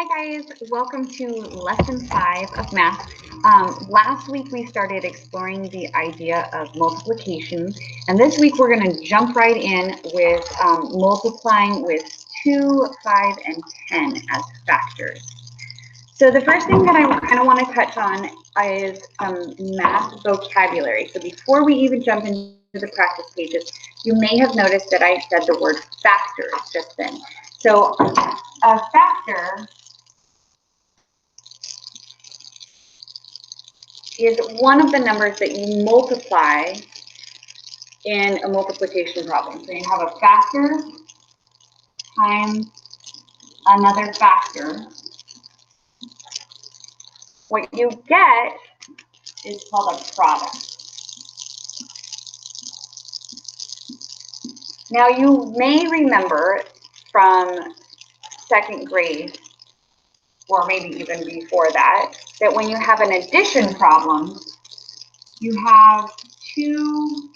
Hi guys, welcome to lesson 5 of math. Last week we started exploring the idea of multiplication, and this week we're going to jump right in with multiplying with 2, 5, and 10 as factors. So the first thing that I kind of want to touch on is math vocabulary. So before we even jump into the practice pages, you may have noticed that I said the word factors just then. So a factor is one of the numbers that you multiply in a multiplication problem. So you have a factor times another factor. What you get is called a product. Now you may remember from second grade, or maybe even before that, that when you have an addition problem, you have two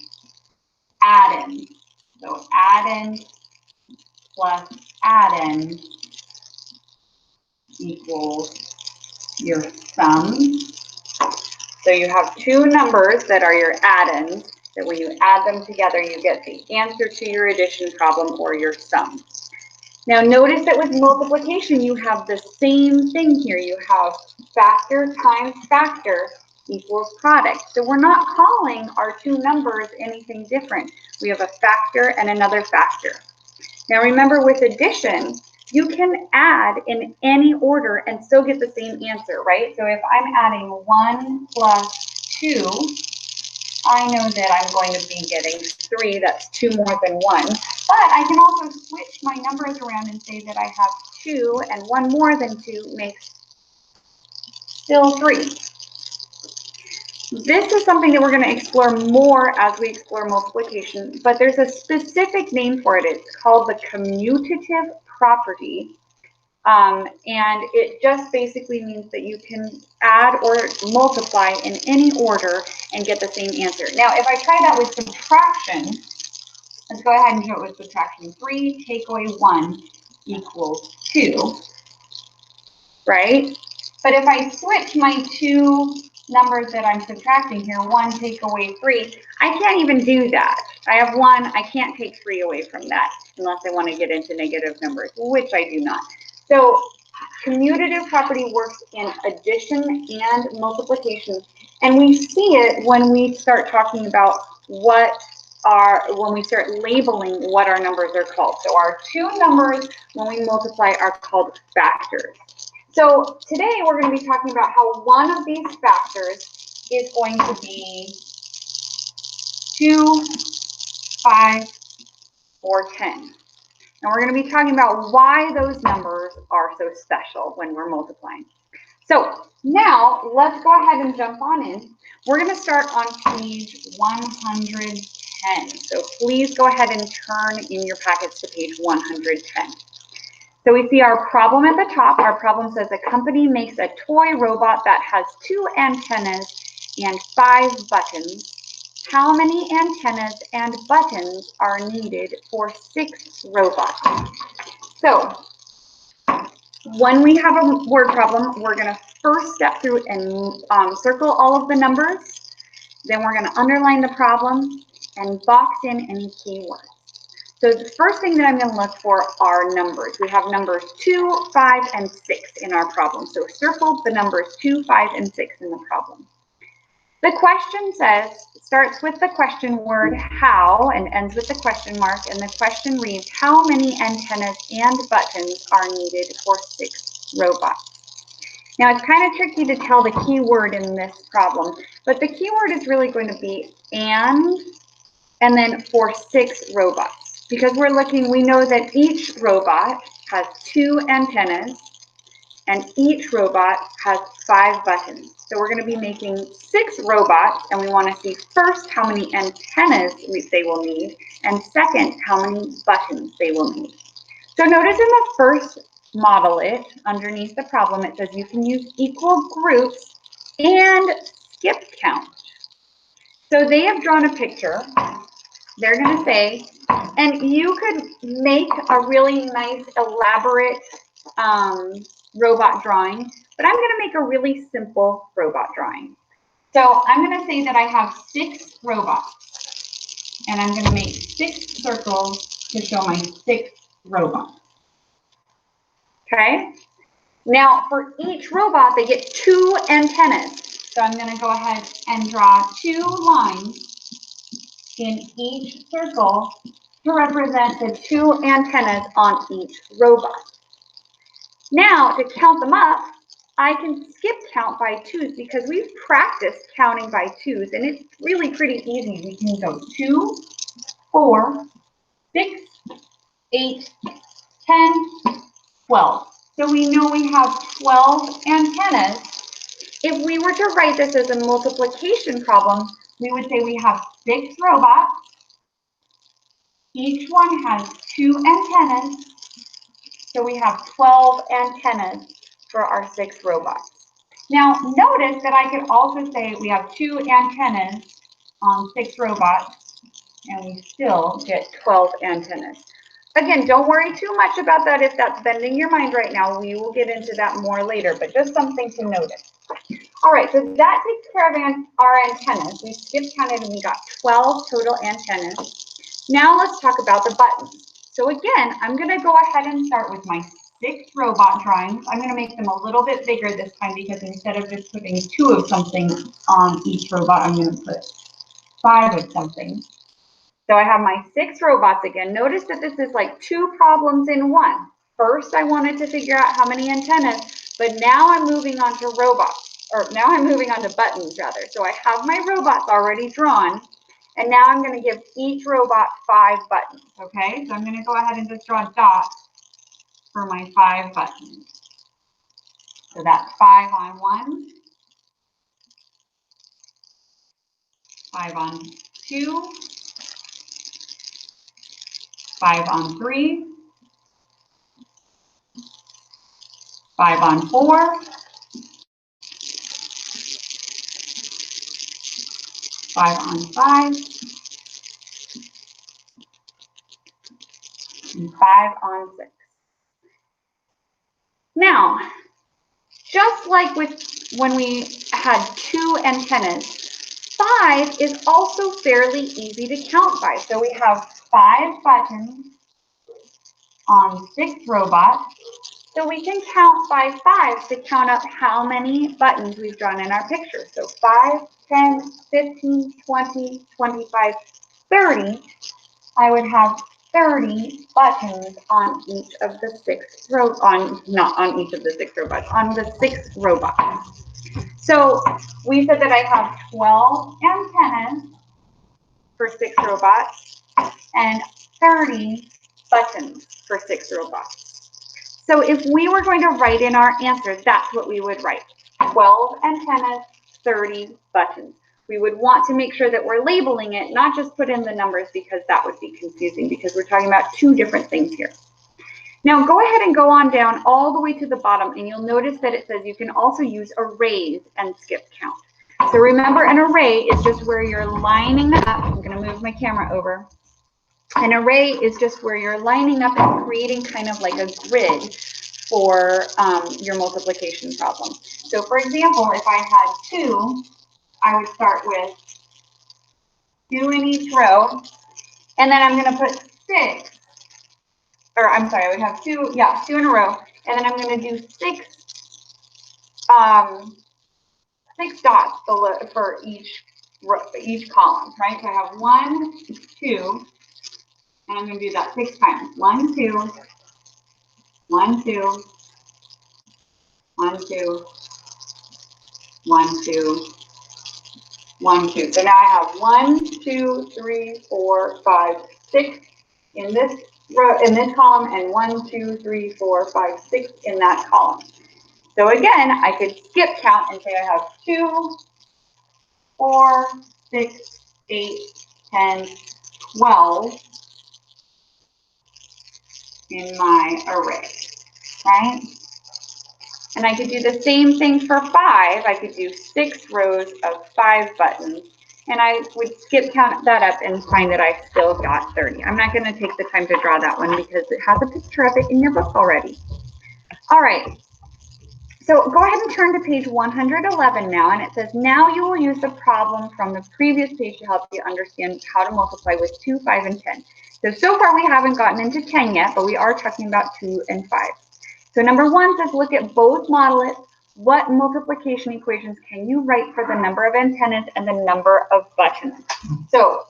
addends. So addend plus addend equals your sum. So you have two numbers that are your addends, that when you add them together, you get the answer to your addition problem or your sum. Now notice that with multiplication, you have the same thing here. You have factor times factor equals product. So we're not calling our two numbers anything different. We have a factor and another factor. Now remember, with addition, you can add in any order and still get the same answer, right? So if I'm adding 1 plus 2, I know that I'm going to be getting 3. That's 2 more than 1. But I can also switch my numbers around and say that I have 2 and 1 more than 2 makes still 3. This is something that we're going to explore more as we explore multiplication, but there's a specific name for it. It's called the commutative property, and it just basically means that you can add or multiply in any order and get the same answer. Now, if I try that with subtraction, let's go ahead and do it with subtraction. 3 take away 1 equals 2, right? But if I switch my two numbers that I'm subtracting here, 1 take away 3, I can't even do that. I have 1, I can't take 3 away from that unless I want to get into negative numbers, which I do not. So commutative property works in addition and multiplication, and we see it when we start talking about when we start labeling what our numbers are called. So our two numbers when we multiply are called factors. So today we're going to be talking about how one of these factors is going to be 2, 5, or 10. And we're going to be talking about why those numbers are so special when we're multiplying. So now let's go ahead and jump on in. We're going to start on page 110. So please go ahead and turn in your packets to page 110. So we see our problem at the top. Our problem says a company makes a toy robot that has 2 antennas and 5 buttons. How many antennas and buttons are needed for 6 robots? So when we have a word problem, we're going to first step through and circle all of the numbers. Then we're going to underline the problem and box in any keywords. So the first thing that I'm going to look for are numbers. We have numbers 2, 5, and 6 in our problem. So circle the numbers 2, 5, and 6 in the problem. The question starts with the question word how and ends with the question mark, and the question reads, how many antennas and buttons are needed for 6 robots? Now it's kind of tricky to tell the key word in this problem, but the key word is really going to be and then for 6 robots, because we know that each robot has 2 antennas and each robot has 5 buttons. So we're going to be making 6 robots, and we want to see first how many antennas they will need, and second, how many buttons they will need. So notice in the first model underneath the problem, it says you can use equal groups and skip count. So they have drawn a picture. They're going to say, and you could make a really nice, elaborate robot drawing, but I'm going to make a really simple robot drawing. So I'm going to say that I have 6 robots, and I'm going to make 6 circles to show my 6 robots. Okay? Now, for each robot, they get 2 antennas. So I'm going to go ahead and draw 2 lines in each circle to represent the 2 antennas on each robot. Now, to count them up, I can skip count by 2s because we've practiced counting by 2s, and it's really pretty easy. We can go 2, 4, 6, 8, 10, 12. So we know we have 12 antennas. If we were to write this as a multiplication problem, we would say we have 6 robots. Each one has 2 antennas. So we have 12 antennas for our 6 robots. Now, notice that I could also say we have 2 antennas on 6 robots, and we still get 12 antennas. Again, don't worry too much about that if that's bending your mind right now. We will get into that more later, but just something to notice. All right, so that takes care of our antennas. We skipped counted and we got 12 total antennas. Now let's talk about the buttons. So again, I'm going to go ahead and start with my 6 robot drawings. I'm going to make them a little bit bigger this time because instead of just putting 2 of something on each robot, I'm going to put 5 of something. So I have my 6 robots again. Notice that this is like 2 problems in one. First, I wanted to figure out how many antennas, but now I'm moving on to robots, or now I'm moving on to buttons rather. So I have my robots already drawn, and now I'm going to give each robot 5 buttons, okay? So I'm going to go ahead and just draw dots for my 5 buttons. So that's 5 on 1, 5 on 2, 5 on 3, 5 on 4, 5 on 5, and 5 on 6. Now, just like with when we had 2 antennas, 5 is also fairly easy to count by. So we have 5 buttons on 6 robots. So we can count by 5 to count up how many buttons we've drawn in our picture. So 5, 10, 15, 20, 25, 30. I would have 30 buttons on each of the 6 robots, not on each of the 6 robots, on the 6 robots. So we said that I have 12 antennas for 6 robots and 30 buttons for 6 robots. So if we were going to write in our answer, that's what we would write. 12 antennas, 30 buttons. We would want to make sure that we're labeling it, not just put in the numbers because that would be confusing because we're talking about 2 different things here. Now go ahead and go on down all the way to the bottom and you'll notice that it says you can also use arrays and skip count. So remember, an array is just where you're lining up. I'm going to move my camera over. An array is just where you're lining up and creating kind of like a grid for your multiplication problem. So for example, if I had 2, I would start with 2 in each row, and then I'm going to put 6, or I'm sorry, I would have 2 in a row, and then I'm going to do 6 dots for each column, right? So I have 1, 2, and I'm going to do that 6 times. 1, 2, 1, 2, 1, 2, 1, 2, 1, 2. So now I have 1, 2, 3, 4, 5, 6 in this row, in this column, and 1, 2, 3, 4, 5, 6 in that column. So again, I could skip count and say I have 2, 4, 6, 8, 10, 12 in my array, right? And I could do the same thing for 5. I could do 6 rows of 5 buttons. And I would skip count that up and find that I still got 30. I'm not going to take the time to draw that one because it has a picture of it in your book already. All right. So go ahead and turn to page 111 now, and it says, now you will use the problem from the previous page to help you understand how to multiply with 2, 5, and 10. So far we haven't gotten into 10 yet, but we are talking about 2 and 5. So number 1 says, look at both modelets. What multiplication equations can you write for the number of antennas and the number of buttons? So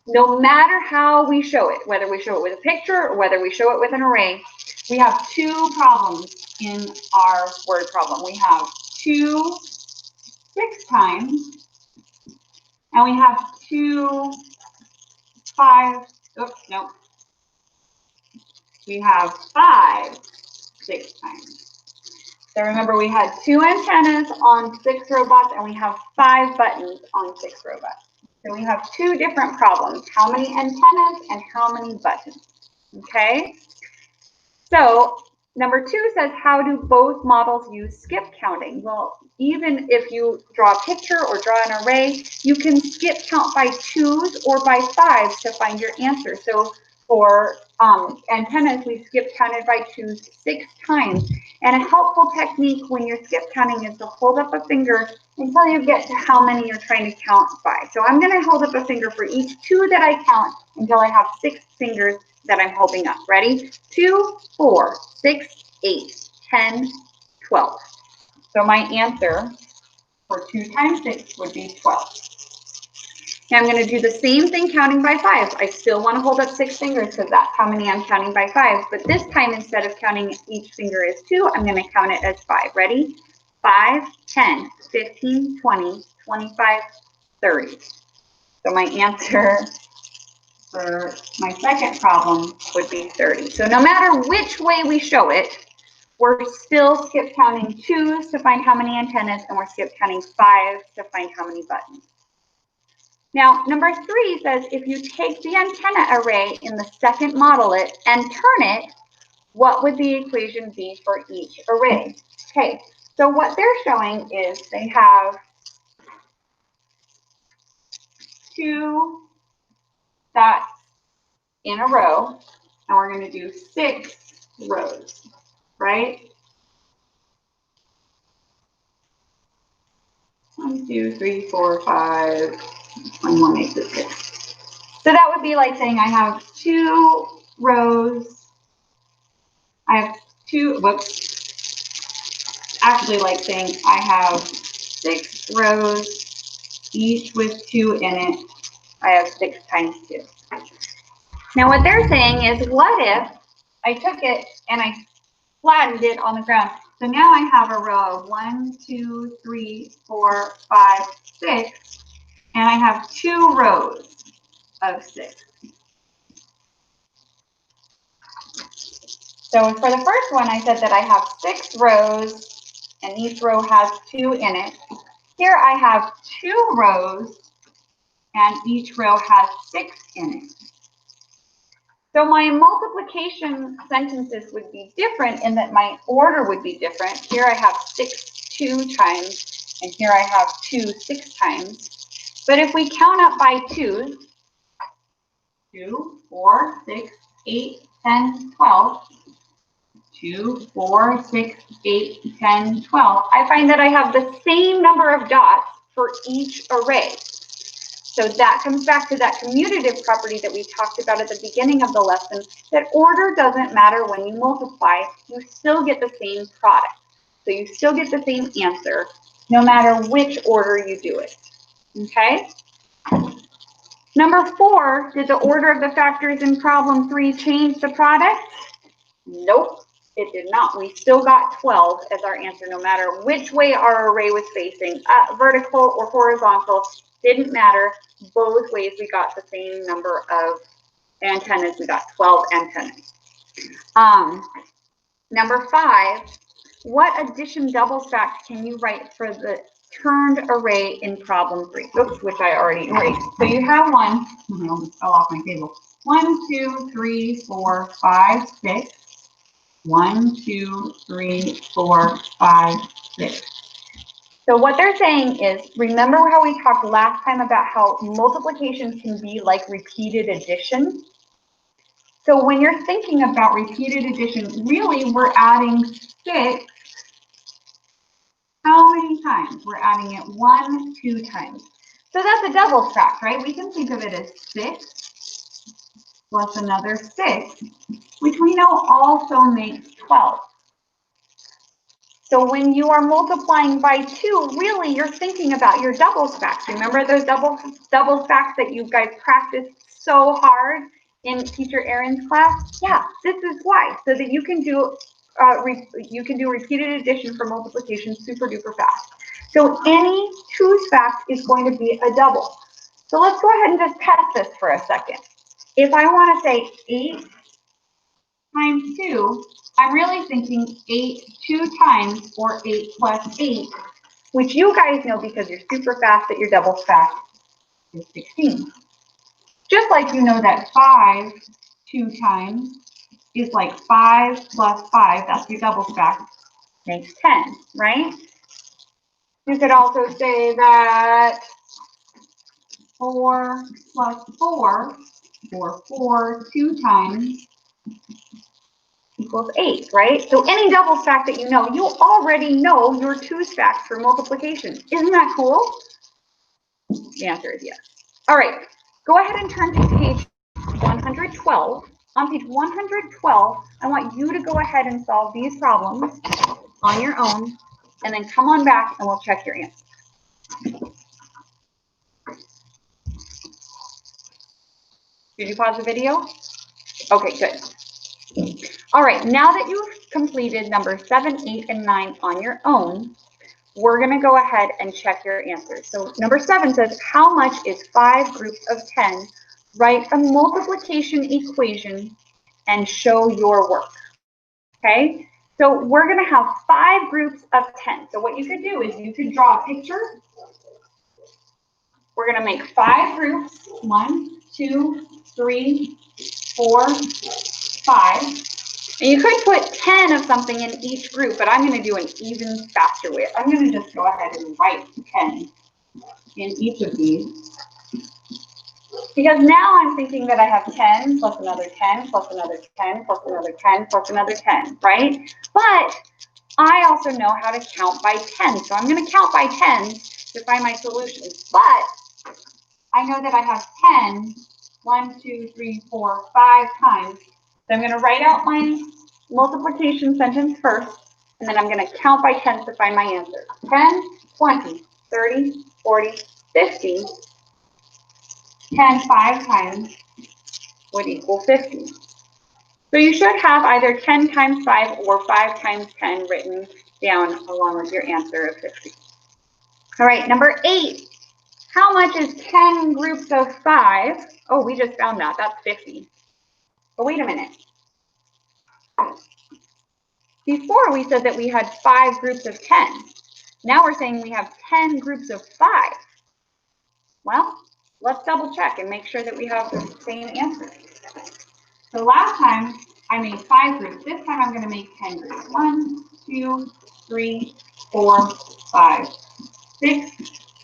no matter how we show it, whether we show it with a picture or whether we show it with an array, we have 2 problems in our word problem. We have 2 6 times, and we have 2 5, oops, nope. We have 5 6 times. So remember, we had 2 antennas on 6 robots, and we have 5 buttons on 6 robots. So we have 2 different problems, how many antennas and how many buttons, okay? So number 2 says, how do both models use skip counting? Well, even if you draw a picture or draw an array, you can skip count by 2s or by 5s to find your answer. So for antennas, we skip counted by 2s 6 times. And a helpful technique when you're skip counting is to hold up a finger until you get to how many you're trying to count by. So I'm going to hold up a finger for each 2 that I count until I have 6 fingers that I'm holding up. Ready? 2, 4, 6, 8, 10, 12. So my answer for 2 times 6 would be 12. Now I'm going to do the same thing counting by 5s. I still want to hold up 6 fingers because that's how many I'm counting by 5s. But this time, instead of counting each finger as 2, I'm going to count it as 5. Ready? 5, 10, 15, 20, 25, 30. So my answer for my second problem would be 30. So no matter which way we show it, we're still skip counting 2s to find how many antennas, and we're skip counting 5s to find how many buttons. Now, number 3 says, if you take the antenna array in the second modelet and turn it, what would the equation be for each array? Okay, so what they're showing is they have 2 dots in a row, and we're going to do 6 rows, right? 1, 2, 3, 4, 5, 1 more makes it 6. So that would be like saying I have 2 rows. I have 2, whoops. Actually like saying I have 6 rows, each with 2 in it. I have 6 times 2. Now what they're saying is, what if I took it and I flattened it on the ground? So now I have a row of 1, 2, 3, 4, 5, 6, and I have 2 rows of 6. So for the first one, I said that I have 6 rows, and each row has 2 in it. Here I have 2 rows, and each row has 6 in it. So my multiplication sentences would be different in that my order would be different. Here I have 6 2 times, and here I have 2 6 times. But if we count up by 2s, 2, 4, 6, 8, 10, 12, 2, 4, 6, 8, 10, 12, I find that I have the same number of dots for each array. So that comes back to that commutative property that we talked about at the beginning of the lesson, that order doesn't matter when you multiply, you still get the same product. So you still get the same answer, no matter which order you do it, okay? Number 4, did the order of the factors in problem 3 change the product? Nope, it did not. We still got 12 as our answer, no matter which way our array was facing, vertical or horizontal, didn't matter. Both ways we got the same number of antennas. We got 12 antennas. Number 5, what addition double fact can you write for the turned array in problem 3? Oops, which I already erased. So you have 1, it fell off my table. 1, 2, 3, 4, 5, 6. 1, 2, 3, 4, 5, 6. So what they're saying is, remember how we talked last time about how multiplication can be like repeated addition? So when you're thinking about repeated addition, really we're adding 6 how many times? We're adding it 1, 2 times. So that's a double stack, right? We can think of it as 6 plus another 6, which we know also makes 12. So when you are multiplying by 2, really you're thinking about your double stacks. Remember those double stacks that you guys practiced so hard in Teacher Erin's class? Yeah, this is why, so that you can do repeated addition for multiplication super duper fast. So any 2 stack is going to be a double. So let's go ahead and just test this for a second. If I want to say 8 times 2, I'm really thinking 8 2 times, or 8 plus 8, which you guys know because you're super fast at your double stack is 16. Just like you know that 5 2 times is like 5 plus 5, that's your double stack, makes 10, right? You could also say that 4 plus 4, or 4 2 times, equals 8, right? So any double stack that you already know your 2 stacks for multiplication. Isn't that cool? The answer is yes. All right, go ahead and turn to page 112. On page 112, I want you to go ahead and solve these problems on your own, and then come on back and we'll check your answer. Did you pause the video? Okay, good. All right, now that you've completed number 7, 8, and 9 on your own, we're going to go ahead and check your answers. So number 7 says, how much is 5 groups of 10? Write a multiplication equation and show your work. Okay, so we're going to have 5 groups of 10. So what you could do is you could draw a picture. We're going to make 5 groups, 1, 2, 3, 4, 5. And you could put 10 of something in each group, but I'm going to do an even faster way. I'm going to just go ahead and write 10 in each of these. Because now I'm thinking that I have 10 plus another 10 plus another 10 plus another 10 plus another 10, right? But I also know how to count by 10. So I'm going to count by 10s to find my solutions. But I know that I have 10, 1, 2, 3, 4, 5 times. So I'm going to write out my multiplication sentence first, and then I'm going to count by 10s to find my answer. 10, 20, 30, 40, 50. 10 5 times would equal 50. So you should have either 10 times 5 or 5 times 10 written down along with your answer of 50. All right, number 8. How much is 10 groups of 5? Oh, we just found that. That's 50. But wait a minute. Before we said that we had 5 groups of 10. Now we're saying we have 10 groups of 5. Well, let's double check and make sure that we have the same answer. So last time I made 5 groups. This time I'm going to make 10 groups. 1, 2, 3, 4, 5, 6,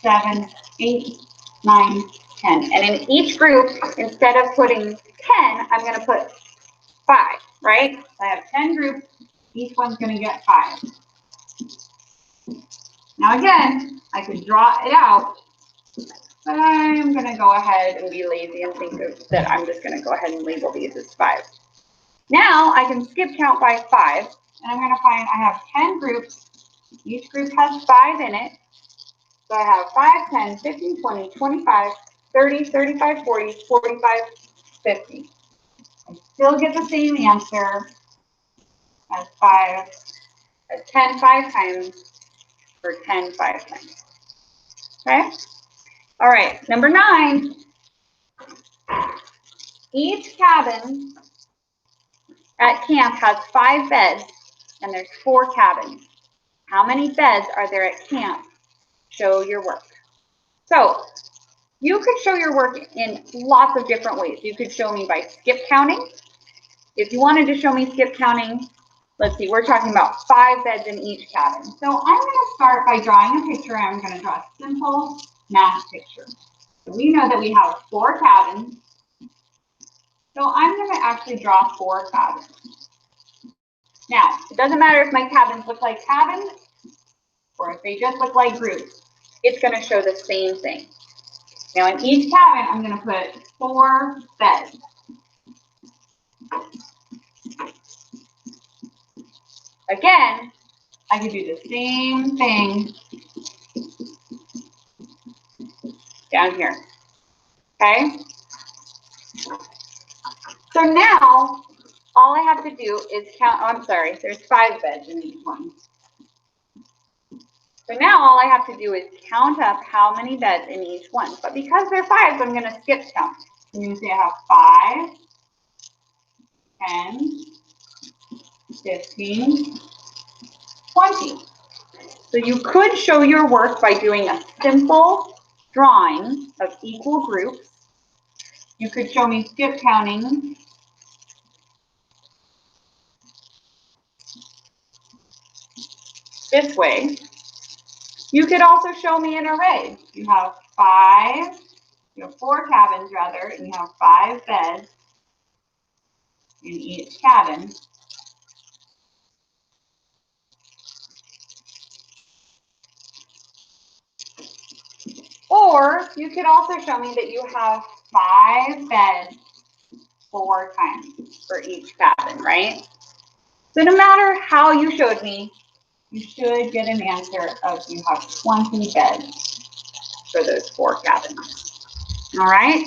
7, 8, 9, 10. And in each group, instead of putting 10, I'm going to put 5, right? So I have 10 groups. Each one's going to get 5. Now again, I could draw it out, but I'm going to go ahead and be lazy and think that I'm just going to go ahead and label these as 5. Now I can skip count by 5, and I'm going to find I have 10 groups. Each group has 5 in it. So I have 5, 10, 15, 20, 25, 30, 35, 40, 45, 50. I still get the same answer as 10 5 times, or 10 5 times. Okay? All right, number 9. Each cabin at camp has 5 beds, and there's 4 cabins. How many beds are there at camp? Show your work. So you could show your work in lots of different ways. You could show me by skip counting. If you wanted to show me skip counting, let's see, we're talking about 5 beds in each cabin. So I'm going to start by drawing a picture. I'm going to draw a simple math picture. So we know that we have 4 cabins. So I'm going to actually draw 4 cabins. Now, it doesn't matter if my cabins look like cabins or if they just look like groups, it's going to show the same thing. Now in each cabin, I'm going to put 4 beds. Again, I could do the same thing down here. Okay? So now, all I have to do is count, oh, I'm sorry, there's 5 beds in each one. So now all I have to do is count up how many beds in each one. But because they're 5, so I'm going to skip count. I'm going to say I have 5, 10, 15, 20. So you could show your work by doing a simple drawing of equal groups. You could show me skip counting this way. You could also show me an array. You have 4 cabins rather, and you have 5 beds in each cabin. Or you could also show me that you have 5 beds 4 times for each cabin, right? So no matter how you showed me, you should get an answer of you have 20 beds for those 4 cabins. All right?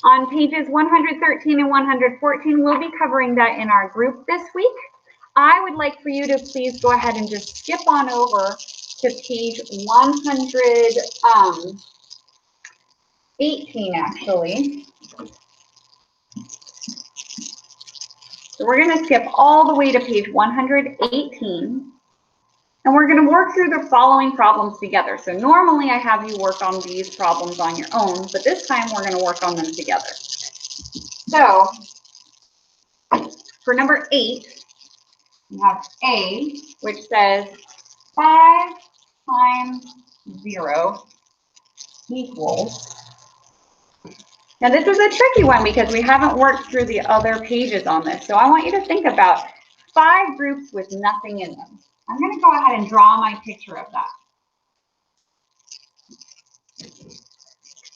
On pages 113 and 114, we'll be covering that in our group this week. I would like for you to please go ahead and just skip on over to page 118, actually. So we're going to skip all the way to page 118. And we're going to work through the following problems together. So normally I have you work on these problems on your own, but this time we're going to work on them together. So for number 8, you have A, which says 5 times 0 equals. Now this is a tricky one because we haven't worked through the other pages on this. So I want you to think about 5 groups with nothing in them. I'm going to go ahead and draw my picture of that.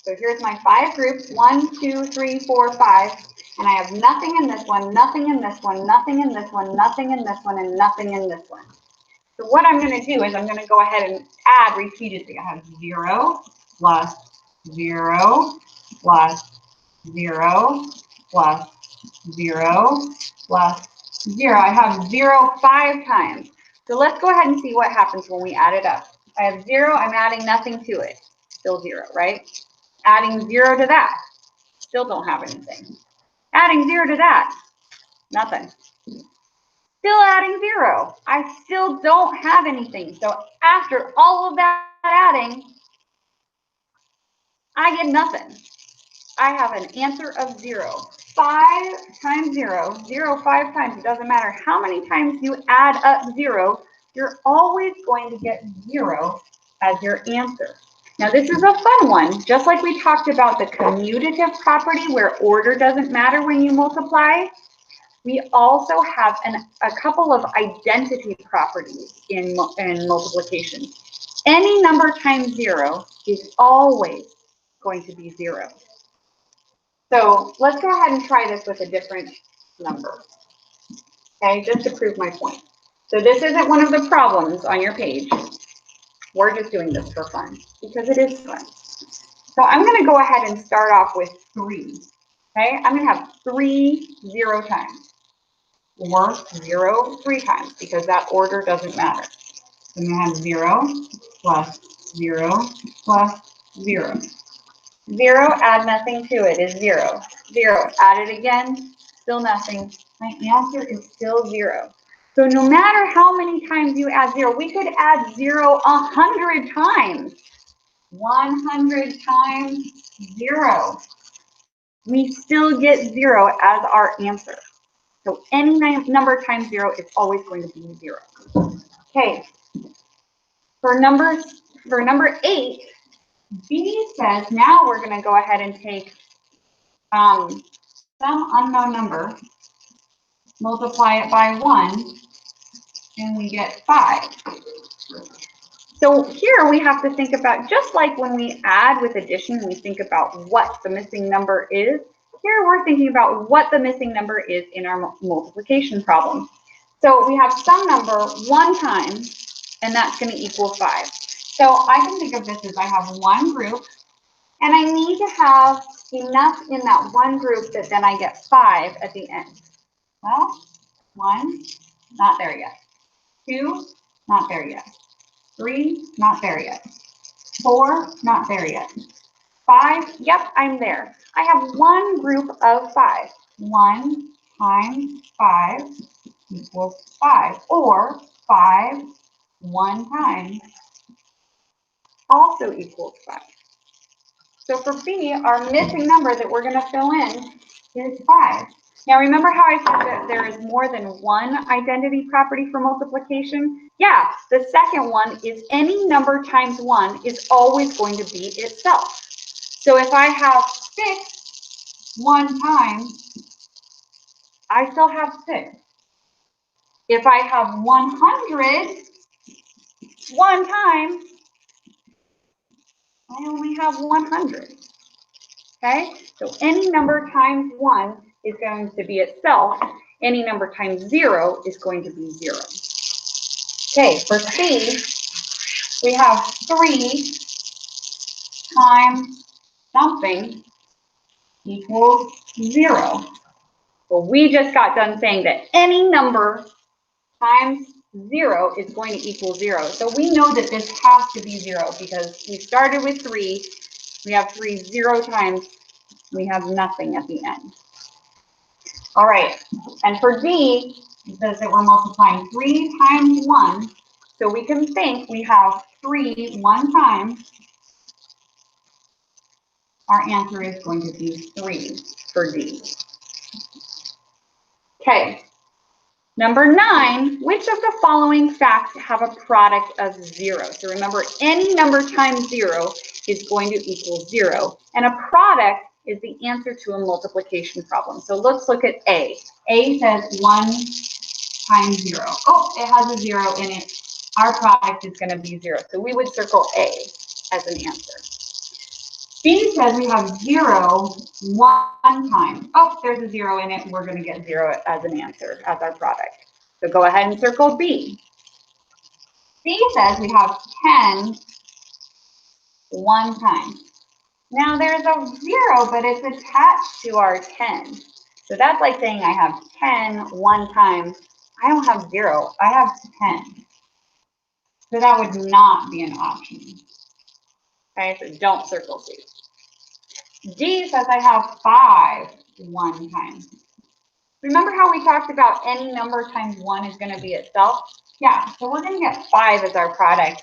So here's my 5 groups, 1, 2, 3, 4, 5, and I have nothing in this one, nothing in this one, nothing in this one, nothing in this one, and nothing in this one. So what I'm going to do is I'm going to go ahead and add repeatedly. I have 0 plus 0 plus 0 plus 0 plus 0. I have 0 5 times. So let's go ahead and see what happens when we add it up. I have 0, I'm adding nothing to it. Still 0, right? Adding 0 to that, still don't have anything. Adding 0 to that, nothing. Still adding 0, I still don't have anything. So after all of that adding, I get nothing. I have an answer of 0. 5 times 0, 0 5 times, it doesn't matter how many times you add up 0, you're always going to get 0 as your answer. Now this is a fun one. Just like we talked about the commutative property where order doesn't matter when you multiply, we also have a couple of identity properties in multiplication. Any number times 0 is always going to be 0. So let's go ahead and try this with a different number, okay, just to prove my point. So this isn't one of the problems on your page. We're just doing this for fun because it is fun. So I'm going to go ahead and start off with 3. Okay, I'm going to have 3 0 times, or 0 3 times, because that order doesn't matter. So I'm going to have 0 plus 0 plus 0. 0, add nothing to it is 0. 0, add it again, still nothing. My answer is still 0. So no matter how many times you add 0, we could add 0 100 times. 100 times 0. We still get 0 as our answer. So any number times 0 is always going to be 0. Okay. For number 8, B says now we're going to go ahead and take some unknown number, multiply it by 1, and we get 5. So here we have to think about, just like when we add with addition, we think about what the missing number is. Here we're thinking about what the missing number is in our multiplication problem. So we have some number 1 time, and that's going to equal 5. So I can think of this as I have one group, and I need to have enough in that one group that then I get 5 at the end. Well, 1, not there yet. 2, not there yet. 3, not there yet. 4, not there yet. 5, yep, I'm there. I have one group of 5. 1 times 5 equals 5. Or 5 1 time also equals 5. So for B, our missing number that we're going to fill in is 5. Now remember how I said that there is more than one identity property for multiplication? Yeah, the second one is any number times 1 is always going to be itself. So if I have 6 1 time, I still have 6. If I have 100 1 time, I only have 100. Okay, so any number times 1 is going to be itself. Any number times 0 is going to be 0. Okay, for C, we have 3 times something equals 0. Well, we just got done saying that any number times 0 is going to equal 0. So we know that this has to be 0 because we started with 3. We have 3 0 times. We have nothing at the end. All right, and for D, it says that we're multiplying 3 times 1. So we can think we have 3 1 time. Our answer is going to be 3 for D. Okay, number 9, which of the following facts have a product of 0? So remember, any number times 0 is going to equal 0. And a product is the answer to a multiplication problem. So let's look at A. A says 1 times 0. Oh, it has a 0 in it. Our product is going to be 0. So we would circle A as an answer. B says we have 0 1 time. Oh, there's a 0 in it. We're going to get 0 as an answer, as our product. So go ahead and circle B. C says we have 10 1 time. Now there's a 0, but it's attached to our 10. So that's like saying I have 10 1 time. I don't have 0. I have 10. So that would not be an option. Okay, so don't circle C. D says I have 5 1 time. Remember how we talked about any number times 1 is going to be itself? Yeah, so we're going to get 5 as our product.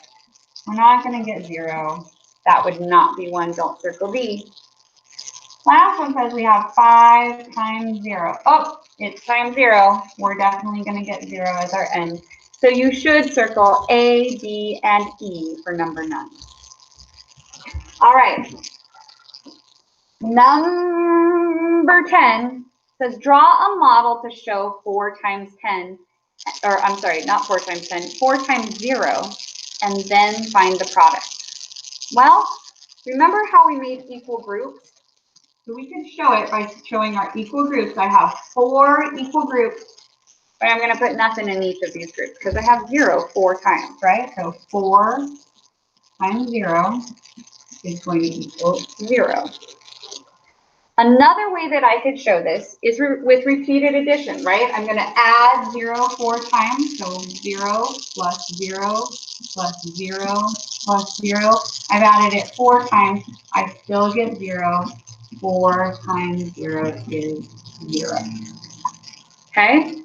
We're not going to get 0. That would not be 1. Don't circle D. Last one says we have 5 times 0. Oh, it's times 0. We're definitely going to get 0 as our end. So you should circle A, B, and E for number 9. All right. Number 10 says draw a model to show 4 times 10, or I'm sorry, not 4 times 10, 4 times 0, and then find the product. Well, remember how we made equal groups? So we can show it by showing our equal groups. I have 4 equal groups, but I'm going to put nothing in each of these groups because I have 0 4 times, right? So 4 times 0 is going to equal 0. Another way that I could show this is with repeated addition, right? I'm going to add 0 4 times. So 0 plus 0 plus 0 plus 0. I've added it 4 times. I still get 0. 4 times 0 is 0. Okay?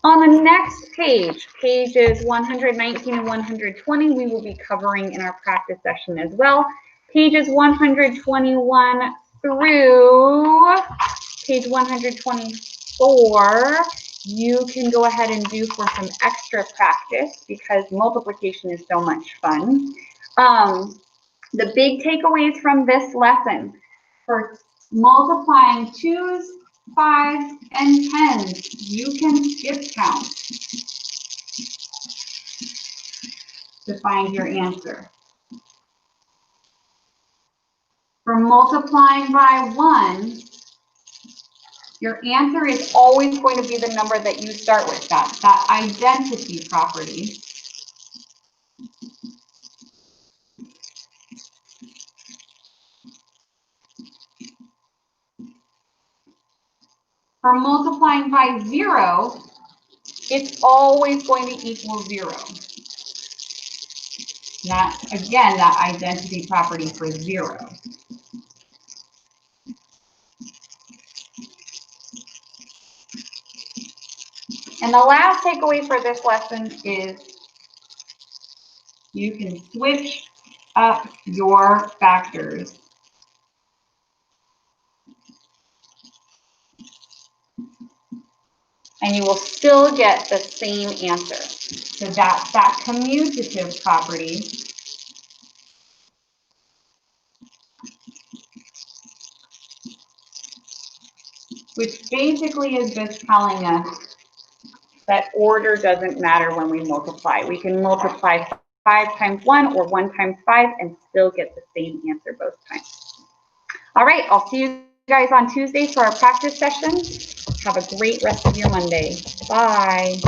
On the next page, pages 119 and 120, we will be covering in our practice session as well. Pages 121 through page 124, you can go ahead and do for some extra practice because multiplication is so much fun. The big takeaways from this lesson: for multiplying 2s, 5s, and 10s, you can skip count. find your answer. For multiplying by 1, your answer is always going to be the number that you start with, that identity property. For multiplying by 0, it's always going to equal 0. That, again, that identity property for 0. And the last takeaway for this lesson is you can switch up your factors. And you will still get the same answer. So that's that commutative property. Which basically is just telling us that order doesn't matter when we multiply. We can multiply 5 times 1 or 1 times 5 and still get the same answer both times. All right, I'll see you guys on Tuesday for our practice session. Have a great rest of your Monday. Bye.